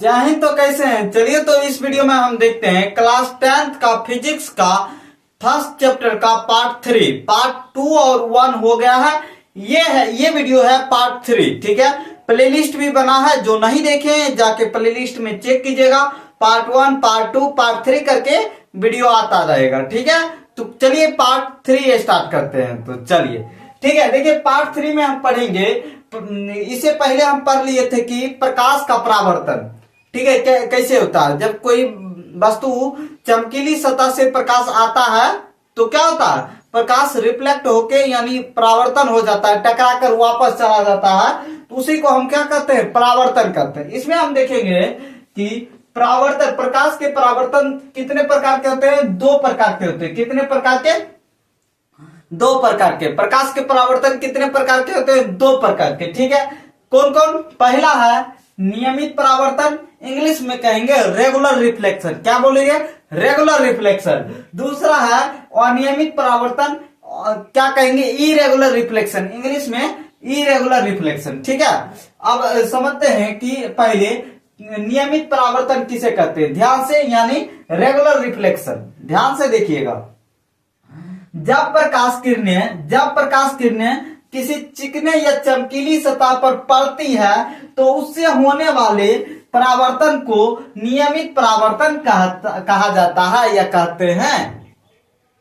जय हिंद। तो कैसे हैं? चलिए तो इस वीडियो में हम देखते हैं क्लास 10th का फिजिक्स का फर्स्ट चैप्टर का पार्ट 3। पार्ट 2 और 1 हो गया है। ये वीडियो है पार्ट 3। ठीक है, प्लेलिस्ट भी बना है, जो नहीं देखे जाके प्लेलिस्ट में चेक कीजिएगा। पार्ट 1, पार्ट 2, पार्ट 3 करके वीडियो आता रहेगा। ठीक है, तो चलिए पार्ट 3 स्टार्ट करते हैं। तो चलिए ठीक है, देखिए पार्ट 3 में हम पढ़ेंगे। इससे पहले हम पढ़ लिए थे कि प्रकाश का परावर्तन। ठीक है, कैसे होता है जब कोई वस्तु चमकीली सतह से प्रकाश आता है तो क्या होता है, प्रकाश रिफ्लेक्ट होके यानी परावर्तन हो जाता है, टकरा कर वापस चला जाता है। तो उसी को हम क्या कहते हैं, परावर्तन करते हैं। इसमें हम देखेंगे कि परावर्तन, प्रकाश के परावर्तन कितने प्रकार के होते हैं? 2 प्रकार के होते हैं। कितने प्रकार के? 2 प्रकार के। प्रकाश के परावर्तन कितने प्रकार के होते हैं? 2 प्रकार के। ठीक है, कौन कौन? पहला है नियमित परावर्तन, इंग्लिश में कहेंगे रेगुलर रिफ्लेक्शन। क्या बोलेंगे? Regular reflection. दूसरा है अनियमित परावर्तन, क्या कहेंगे? इरेगुलर रिफ्लेक्शन, इंग्लिश में इरेगुलर रिफ्लेक्शन। ठीक है, अब समझते हैं कि पहले नियमित परावर्तन किसे कहते हैं, ध्यान से, यानी रेगुलर रिफ्लेक्शन। ध्यान से देखिएगा, जब प्रकाश किरणें किसी चिकने या चमकीली सतह पर पड़ती है तो उससे होने वाले परावर्तन को नियमित परावर्तन कहा जाता है या कहते हैं।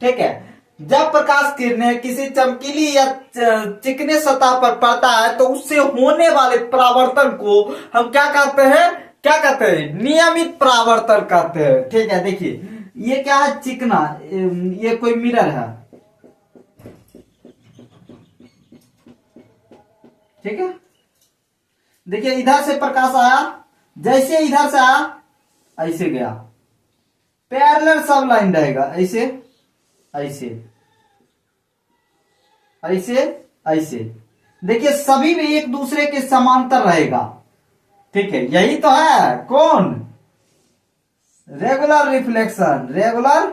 ठीक है, जब प्रकाश किरणें किसी चमकीली या चिकने सतह पर पड़ता है तो उससे होने वाले परावर्तन को हम क्या कहते हैं? क्या कहते हैं? नियमित परावर्तन कहते हैं। ठीक है, देखिए ये क्या है, चिकना, ये कोई मिरर है। ठीक है, देखिए इधर से प्रकाश आया, जैसे इधर से आया ऐसे गया, पैरेलल सब लाइन रहेगा, ऐसे ऐसे ऐसे ऐसे। देखिए सभी में एक दूसरे के समांतर रहेगा। ठीक है, यही तो है कौन? Regular reflection, regular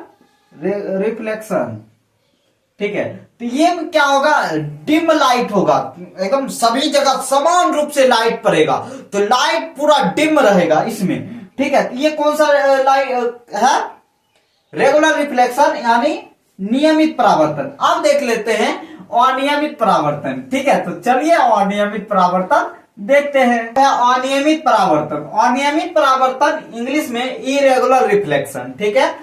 reflection. ठीक है, तो ये क्या होगा? डिम लाइट होगा, एकदम सभी जगह समान रूप से लाइट पड़ेगा, तो लाइट पूरा डिम रहेगा इसमें। ठीक है, ये कौन सा लाइट है? रेगुलर रिफ्लेक्शन यानी नियमित परावर्तन। अब देख लेते हैं अनियमित परावर्तन। ठीक है, तो चलिए अनियमित परावर्तन देखते हैं। अनियमित परावर्तन इंग्लिश में इरेगुलर रिफ्लेक्शन। ठीक है,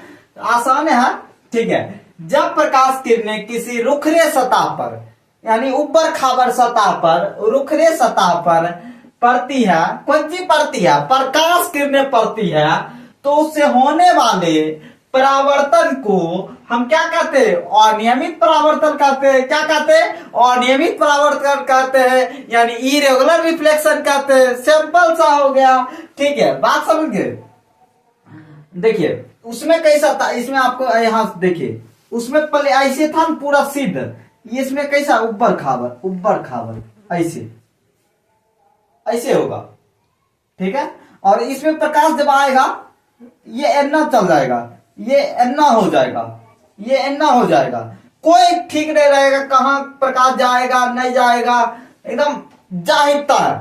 आसान है। ठीक है, जब प्रकाश किरणें किसी रुखरे सतह पर यानी ऊपर खाबर सतह पर, रुखरे सतह पर पड़ती है, कौन सी पड़ती है? प्रकाश किरणें पड़ती है, तो उससे होने वाले परावर्तन को हम क्या कहते हैं? अनियमित परावर्तन कहते हैं। क्या कहते हैं? अनियमित परावर्तन कहते हैं, यानी इरेगुलर रिफ्लेक्शन कहते हैं। सिंपल सा हो गया। ठीक है, बात समझ गए? देखिए उसमें कैसा था, इसमें आपको यहां देखिए, उसमें पहले ऐसे था पूरा सीध, इसमें कैसा? ऊपर खाबर ऐसे ऐसे होगा। ठीक है, और इसमें प्रकाश जब आएगा ये एन्ना चल जाएगा, ये एन्ना हो जाएगा, ये एन्ना हो जाएगा। कोई ठीक नहीं रहेगा कहां प्रकाश जाएगा नहीं जाएगा, एकदम जाहिरता है।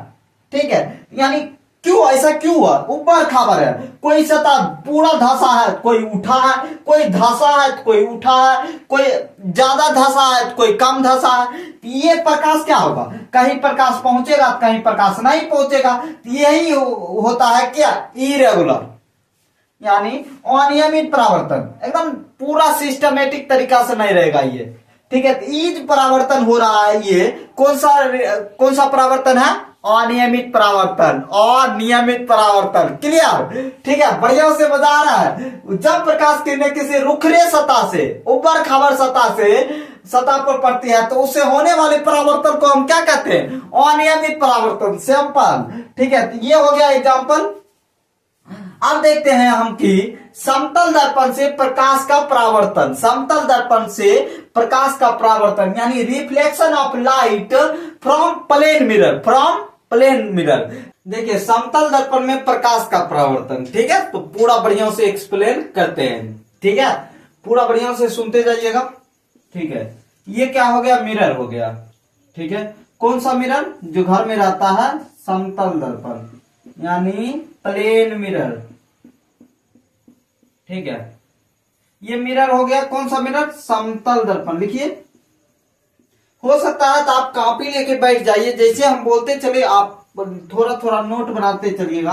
ठीक है, यानी क्यों ऐसा क्यों हुआ? ऊपर खाबर है, कोई सतह पूरा धंसा है, कोई उठा है, कोई धंसा है कोई उठा है, कोई ज्यादा धंसा है कोई कम धंसा है। ये प्रकाश क्या होगा? कहीं प्रकाश पहुंचेगा, कहीं प्रकाश नहीं पहुंचेगा। यही होता है क्या? इरेगुलर यानी अनियमित परावर्तन, एकदम पूरा सिस्टमेटिक तरीका से नहीं रहेगा ये। ठीक है, ईज परावर्तन हो रहा है। ये कौन सा परावर्तन है? अनियमित परावर्तन। अनियमित परावर्तन। क्लियर? ठीक है, बढ़िया से मजा आ रहा है। जब प्रकाश किरणें किसी रुखरे सतह से, ऊपर खाबर सतह पर पड़ती है तो उससे होने वाले परावर्तन को हम क्या कहते हैं? अनियमित परावर्तन। सिंपल। ठीक है, ये हो गया एग्जाम्पल। अब देखते हैं हम कि समतल दर्पण से प्रकाश का परावर्तन। समतल दर्पण से प्रकाश का परावर्तन यानी reflection of light from plane mirror. देखिए समतल दर्पण में प्रकाश का परावर्तन। ठीक है, तो पूरा बढ़िया से एक्सप्लेन करते हैं। ठीक है, पूरा बढ़िया से सुनते जाइएगा। ठीक है, ये क्या हो गया? मिरर हो गया। ठीक है, कौन सा मिरर? जो घर में रहता है, समतल दर्पण। यानी प्लेन मिरर। ठीक है, ये मिरर हो गया। कौन सा मिरर? समतल दर्पण। लिखिए, हो सकता है तो आप कॉपी लेके बैठ जाइए, जैसे हम बोलते चले आप थोड़ा थोड़ा नोट बनाते चलिएगा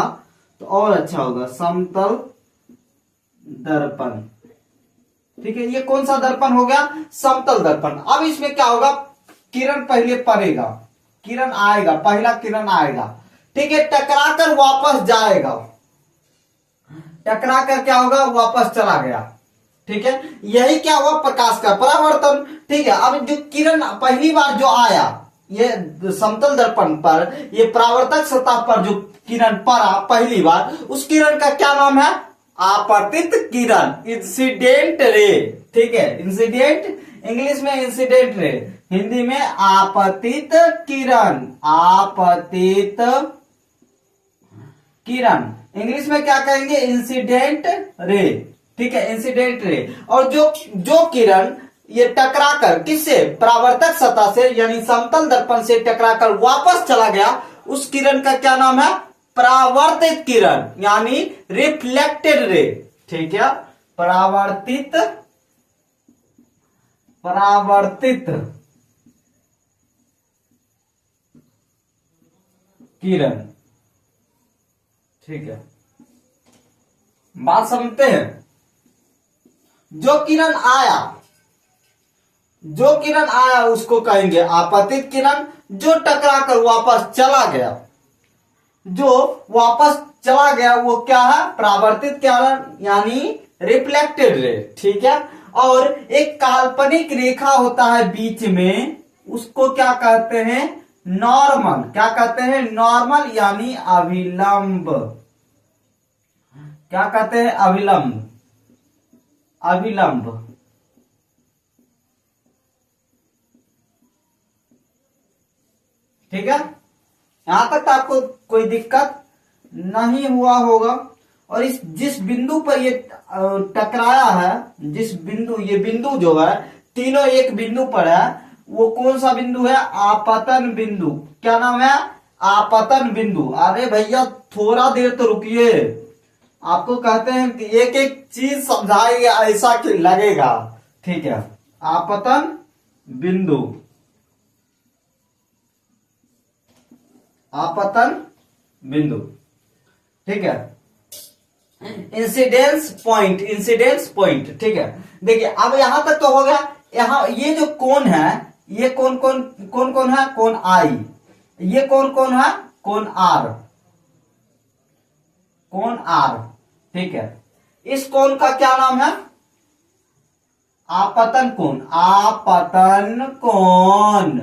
तो और अच्छा होगा। समतल दर्पण। ठीक है, ये कौन सा दर्पण हो गया? समतल दर्पण। अब इसमें क्या होगा? किरण पहले पड़ेगा, किरण आएगा, पहला किरण आएगा। ठीक है, टकरा कर वापस जाएगा, टकरा कर क्या होगा? वापस चला गया। ठीक है, यही क्या हुआ? प्रकाश का परावर्तन। ठीक है, अब जो किरण पहली बार जो आया ये समतल दर्पण पर, ये परावर्तक सतह पर जो किरण पड़ा पहली बार, उस किरण का क्या नाम है? आपतित किरण, इंसिडेंट रे। ठीक है, इंसिडेंट, इंग्लिश में इंसिडेंट रे, हिंदी में आपतित किरण। आपतित किरण इंग्लिश में क्या कहेंगे? Incident ray. ठीक है, इंसिडेंट रे। और जो किरण ये टकराकर किससे? परावर्तक सतह से यानी समतल दर्पण से टकराकर वापस चला गया, उस किरण का क्या नाम है? परावर्तित किरण यानी रिफ्लेक्टेड रे। ठीक है, परावर्तित किरण। ठीक है, बात समझते हैं। जो किरण आया उसको कहेंगे आपतित किरण। जो टकरा कर वापस चला गया, जो वापस चला गया वो क्या है? परावर्तित किरण यानी रिफ्लेक्टेड रे। ठीक है, और एक काल्पनिक रेखा होता है बीच में, उसको क्या कहते हैं? नॉर्मल। क्या कहते हैं? नॉर्मल यानी अभिलंब। क्या कहते हैं? अभिलंब। अभिलंब। ठीक है, यहां तक तो आपको कोई दिक्कत नहीं हुआ होगा। और इस जिस बिंदु पर ये टकराया है, जिस बिंदु, ये बिंदु जो है तीनों एक बिंदु पर है, वो कौन सा बिंदु है? आपतन बिंदु। क्या नाम है? आपतन बिंदु। अरे भैया थोड़ा देर तो रुकिए, आपको कहते हैं कि एक एक चीज समझाएंगे ऐसा कि लगेगा। ठीक है, आपतन बिंदु, आपतन बिंदु। ठीक है, इंसिडेंस पॉइंट, इंसिडेंस पॉइंट। ठीक है, देखिए अब यहां तक तो हो गया। यहां ये जो कोण है, ये कौन कौन है? कोण आई। ये कौन है? कोण आर। कोण आर। ठीक है, इस कोण का क्या नाम है? आपतन कोण। आपतन कोण।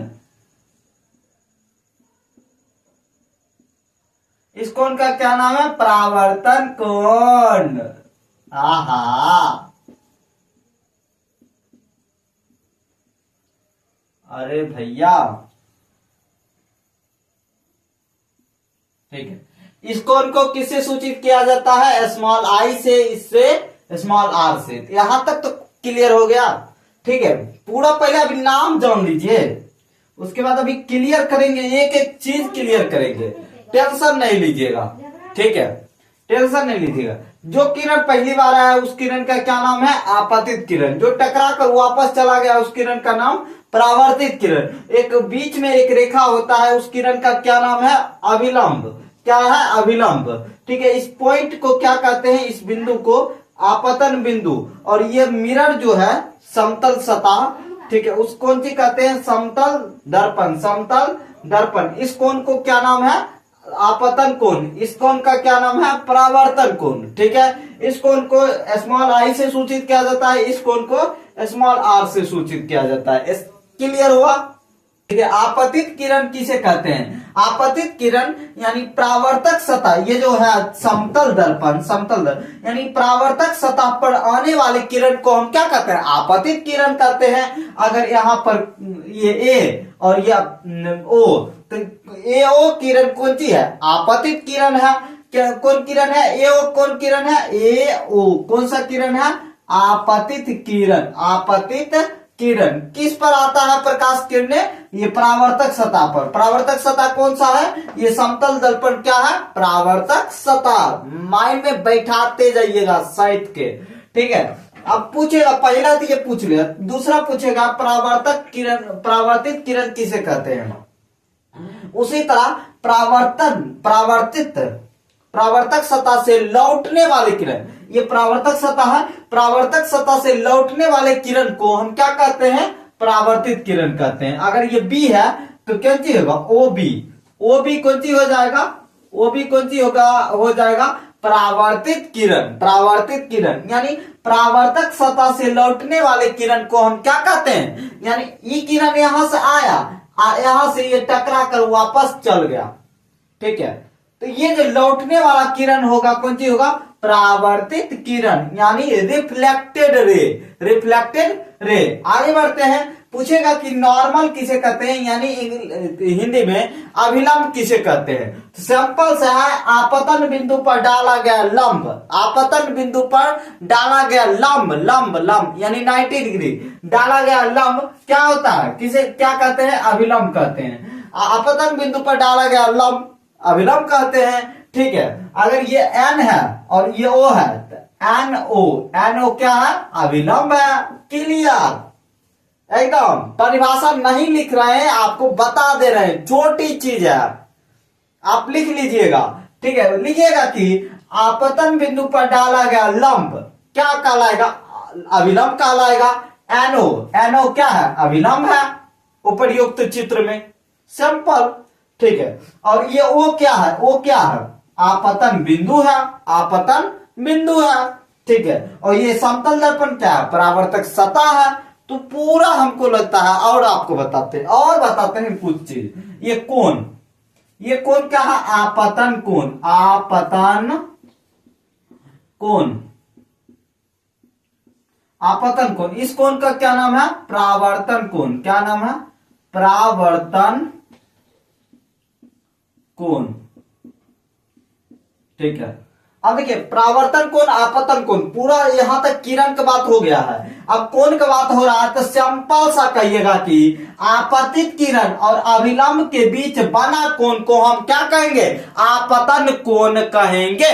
इस कोण का क्या नाम है? परावर्तन कोण। आहा, अरे भैया, ठीक है, इस कोण को किससे सूचित किया जाता है? स्मॉल आई से, इससे स्मॉल आर से। यहां तक तो क्लियर हो गया। ठीक है, पूरा पहले अभी नाम जान लीजिए, उसके बाद अभी क्लियर करेंगे, एक एक चीज क्लियर करेंगे, टेंशन नहीं लीजिएगा। ठीक है, टेंशन नहीं लीजिएगा। जो किरण पहली बार आया उस किरण का क्या नाम है? आपतित किरण। जो टकरा कर वापस चला गया उस किरण का नाम परावर्तित किरण। एक बीच में एक रेखा होता है, उस किरण का क्या नाम है? अभिलंब। क्या है? अभिलंब। ठीक है, इस पॉइंट को क्या कहते हैं? इस बिंदु को आपतन बिंदु। और ये मिरर जो है समतल सतह, ठीक है, उस कौन सी कहते हैं? समतल दर्पण। समतल दर्पण। इस कोण को क्या नाम है? आपतन कोण। इस कोण का क्या नाम है? परावर्तन कोण। ठीक है, इस कोण को स्मॉल आई से सूचित किया जाता है, इस कोण को स्मॉल आर से सूचित किया जाता है। क्लियर हुआ? ठीक है, आपतित किरण किसे कहते हैं? आपतित किरण यानी परावर्तक सतह, ये जो है समतल दर्पण, समतल दर्पण यानी परावर्तक सतह पर आने वाले किरण को हम क्या कहते हैं? आपतित किरण कहते हैं। अगर यहाँ पर ये ए और ये ओ, तो ए ओ किरण कौन सी है? आपतित किरण है। क्या कौन किरण है? ए ओ कौन किरण है? ए ओ कौन सा किरण है? आपतित किरण। आपतित किरण किस पर आता है प्रकाश किरणें? ये परावर्तक सतह पर। परावर्तक सतह कौन सा है? ये समतल दर्पण क्या है? परावर्तक सतह। माइंड में बैठाते जाइएगा साइड के, ठीक है। अब पूछेगा, पहला तो ये पूछ लिया, दूसरा पूछेगा परावर्तक किरण, परावर्तित किरण किसे कहते हैं? उसी तरह परावर्तक सतह से लौटने वाले किरण, ये परावर्तक सतह है, परावर्तक सतह से लौटने वाले किरण को हम क्या कहते हैं? परावर्तित किरण कहते हैं। अगर ये बी है तो क्या चीज होगा? ओ बी कौन सी हो जाएगा? ओ बी कौन सी होगा? हो जाएगा परावर्तित किरण। परावर्तित किरण यानी परावर्तक सतह से लौटने वाले किरण को हम क्या कहते हैं? यानी ये किरण यहां से आया, यहां से ये टकरा कर वापस चल गया, ठीक है। तो ये जो लौटने वाला किरण होगा कौन सी होगा? परावर्तित किरण यानी रिफ्लेक्टेड रे। Reflected ray. आगे बढ़ते हैं, पूछेगा कि नॉर्मल किसे कहते हैं, यानी हिंदी में अभिलंब किसे कहते हैं? तो सिंपल से है, आपतन बिंदु पर डाला गया लंब। आपतन बिंदु पर डाला गया लंब यानी 90 डिग्री डाला गया लंब क्या होता है? किसे क्या कहते हैं? अभिलंब कहते हैं। आपतन बिंदु पर डाला गया लंब अभिलंब कहते हैं, ठीक है। अगर ये एन है और ये ओ है तो एन ओ क्या है? अभिलंब है। क्लियर? एकदम परिभाषा नहीं लिख रहे हैं, आपको बता दे रहे हैं, छोटी चीज है, आप लिख लीजिएगा, ठीक है। लिखिएगा कि आपतन बिंदु पर डाला गया लंब क्या कहलाएगा? अभिलंब कहलाएगा। एनओ क्या है? अभिलंब है उपर्युक्त चित्र में। सिंपल, ठीक है। और ये ओ क्या है? ओ क्या है? आपतन बिंदु है। आपतन बिंदु है, ठीक है। और ये समतल दर्पण क्या है? परावर्तक सतह है। तो पूरा हमको लगता है, और आपको बताते हैं कुछ चीज। ये कोण क्या है? आपतन कोण। आपतन कोण। इस कोण का क्या नाम है? परावर्तन कोण। क्या नाम है? परावर्तन कोण, ठीक है। अब देखिए, परावर्तन कोण, आपतन कोण, पूरा यहां तक किरण का बात हो गया है। अब कोण का बात हो रहा है तो सिंपल सा कहिएगा कि आपतित किरण और अभिलंब के बीच बना कोण को हम क्या कहेंगे? आपतन कोण कहेंगे,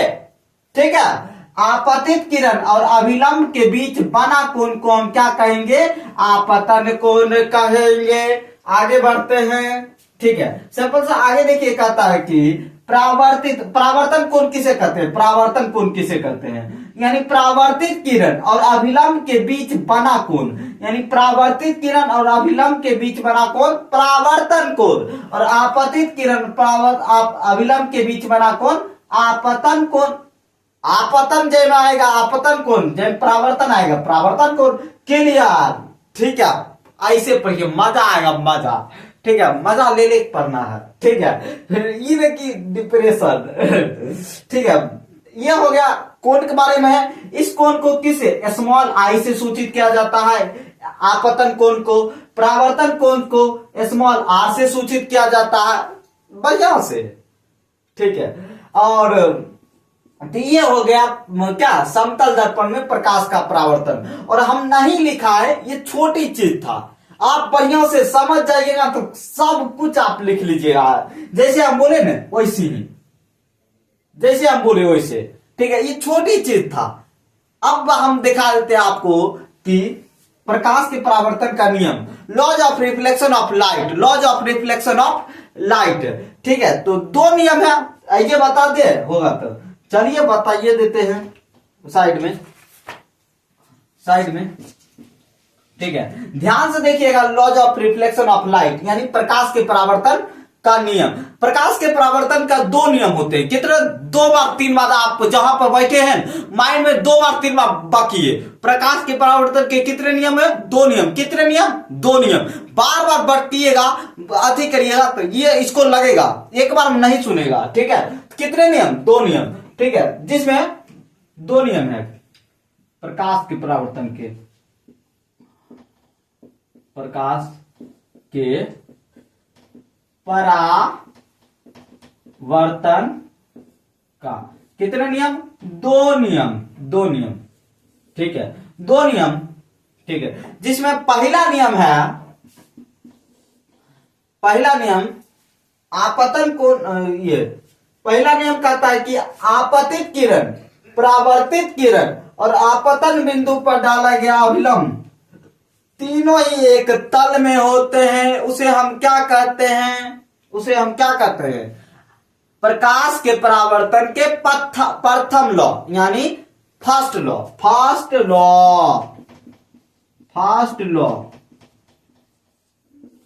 ठीक है। आपतित किरण और अभिलंब के बीच बना कोण को हम क्या कहेंगे? आपतन कोण कहेंगे। आगे बढ़ते हैं, ठीक है। सिंपल सा आगे देखिए, कहता है कि परावर्तन कोण किसे कहते हैं? परावर्तन कोण किसे कहते हैं? यानी परावर्तित किरण और अभिलंब के बीच बना कोण, यानी परावर्तित किरण और अभिलंब के बीच बना कोण परावर्तन कोण, और आपतित किरण अभिलंब के बीच बना कोण आपतन कोण। आपतन जय में आएगा आपतन कोण, जय परावर्तन आएगा परावर्तन कोण। क्लियर? ठीक है, ऐसे पढ़िए, मजा आएगा, मजा, ठीक है। मजा ले ले पढ़ना है, ठीक है। ये की डिप्रेशन, ठीक है। ये हो गया कोण के बारे में है। इस कोण को किसे? स्मॉल आई से सूचित किया जाता है। आपतन कोण को, परावर्तन कोण को स्मॉल आर से सूचित किया जाता है, बढ़िया से, ठीक है। और तो ये हो गया क्या? समतल दर्पण में प्रकाश का परावर्तन। और हम नहीं लिखा है, ये छोटी चीज था, आप बढ़िया से समझ जाइएगा तो सब कुछ आप लिख लीजिएगा। जैसे हम बोले ना वैसे ही, जैसे हम बोले वैसे, ठीक है। ये छोटी चीज था। अब हम दिखा देते हैं आपको कि प्रकाश के परावर्तन का नियम, laws of reflection of light, laws of reflection of light, ठीक है। तो दो नियम है, ये बता दे होगा तो चलिए बताइए देते हैं साइड में, ठीक है। ध्यान से देखिएगा, laws of reflection of light यानी प्रकाश के परावर्तन का नियम। प्रकाश के परावर्तन का दो नियम होते हैं। कितने? 2 बार 3 बार आप जहां पर बैठे हैं माइंड में 2 बार 3 बार बाकी है। प्रकाश के परावर्तन के कितने नियम है? 2 नियम। कितने नियम? 2 नियम। बार बार बटिएगा, अति करिएगा तो ये इसको लगेगा, एक बार नहीं सुनेगा, ठीक है। कितने नियम? 2 नियम, ठीक है। जिसमें 2 नियम है प्रकाश के परावर्तन के, प्रकाश के परावर्तन का कितने नियम? 2 नियम, 2 नियम, ठीक है। 2 नियम, ठीक है, जिसमें पहला नियम आपतन कोण, ये पहला नियम कहता है कि आपतित किरण, परावर्तित किरण और आपतन बिंदु पर डाला गया अभिलंब तीनों ही एक तल में होते हैं। उसे हम क्या कहते हैं? प्रकाश के परावर्तन के प्रथम लॉ, यानी फर्स्ट लॉ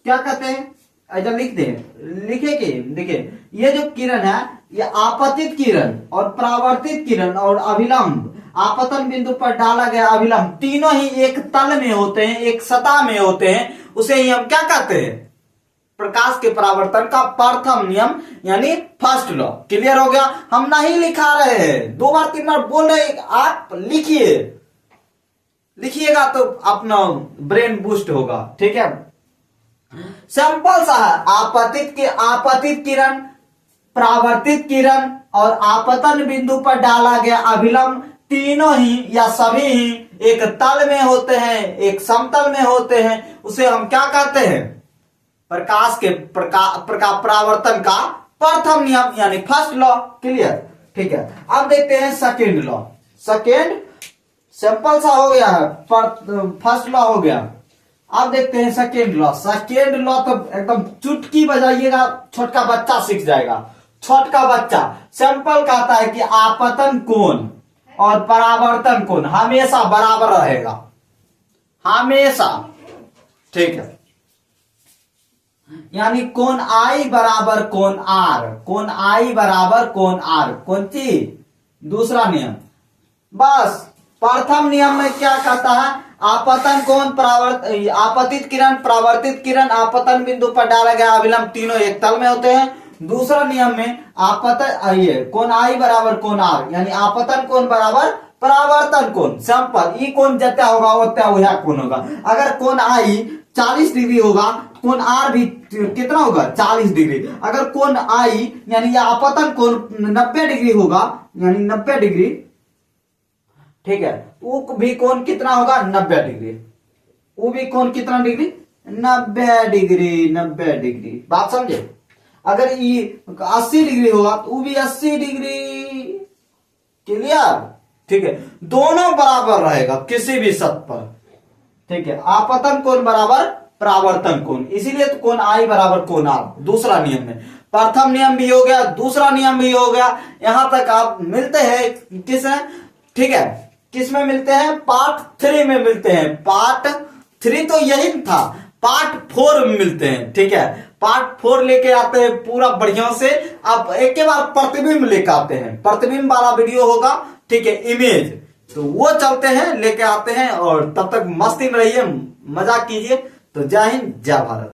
क्या कहते हैं? ऐसा देखिए, ये जो किरण है, ये आपतित किरण और परावर्तित किरण और अभिलंब, आपतन बिंदु पर डाला गया अभिलंब तीनों ही एक तल में होते हैं, एक सतह में होते हैं। उसे ही हम क्या कहते हैं? प्रकाश के परावर्तन का प्रथम नियम, यानी फर्स्ट लॉ। क्लियर हो गया? हम नहीं लिखा रहे हैं, 2 बार 3 बार बोल रहे, आप लिखिएगा तो अपना ब्रेन बूस्ट होगा। ठीक है, सिंपल सा है। आपतित किरण, परावर्तित किरण और आपतन बिंदु पर डाला गया अभिलंब तीनों ही या सभी ही एक तल में होते हैं, एक समतल में होते हैं। उसे हम क्या कहते हैं? प्रकाश के परावर्तन का प्रथम नियम, यानी फर्स्ट लॉ। क्लियर? ठीक है, अब देखते हैं सेकेंड लॉ। सिंपल सा हो गया है, फर्स्ट लॉ हो गया। अब देखते हैं सेकेंड लॉ तो एकदम चुटकी बजाइएगा, छोटका बच्चा सीख जाएगा। छोटका बच्चा सिंपल कहता है कि आपतन कोण और परावर्तन कोण हमेशा बराबर रहेगा, हमेशा। ठीक है, यानी कोण आई बराबर कोण आर, कौन सी? दूसरा नियम। बस प्रथम नियम में क्या कहता है? आपतन कोण, आपतित किरण, परावर्तित किरण, आपतन बिंदु पर डाला गया अभिलंब तीनों एक तल में होते हैं। दूसरा नियम में कोण आई बराबर कोण आर, यानी आपतन कोण बराबर परावर्तन कोण। सिंपल, ई कोण जितना होगा उतना वह कोण होगा। अगर कोण आई 40 डिग्री होगा, कोण आर भी कितना होगा? 40 डिग्री। अगर कोण आई यानी आपतन कोण 90 डिग्री होगा, यानी 90 डिग्री। ठीक है, वो भी कोण कितना होगा? 90 डिग्री। वो भी कोण कितना डिग्री? 90 डिग्री। बात समझे? अगर ये 80 डिग्री होगा तो वो भी 80 डिग्री। क्लियर? ठीक है, दोनों बराबर रहेगा किसी भी सतह पर। ठीक है, आपतन कोण बराबर परावर्तन कोण, इसीलिए तो कोण आई बराबर कोण आर। दूसरा नियम में प्रथम नियम भी हो गया, दूसरा नियम भी हो गया। यहां तक आप मिलते हैं किस में? ठीक है, किस में मिलते हैं? पार्ट 3 में मिलते हैं। पार्ट 3 तो यही था, पार्ट 4 में मिलते हैं। ठीक है, पार्ट 4 लेके आते हैं पूरा बढ़िया से। अब एक के बाद प्रतिबिंब लेके आते हैं, प्रतिबिंब वाला वीडियो होगा। ठीक है, इमेज, तो वो चलते हैं, लेके आते हैं। और तब तक मस्ती में रहिए, मजा कीजिए। तो जय हिंद, जय भारत।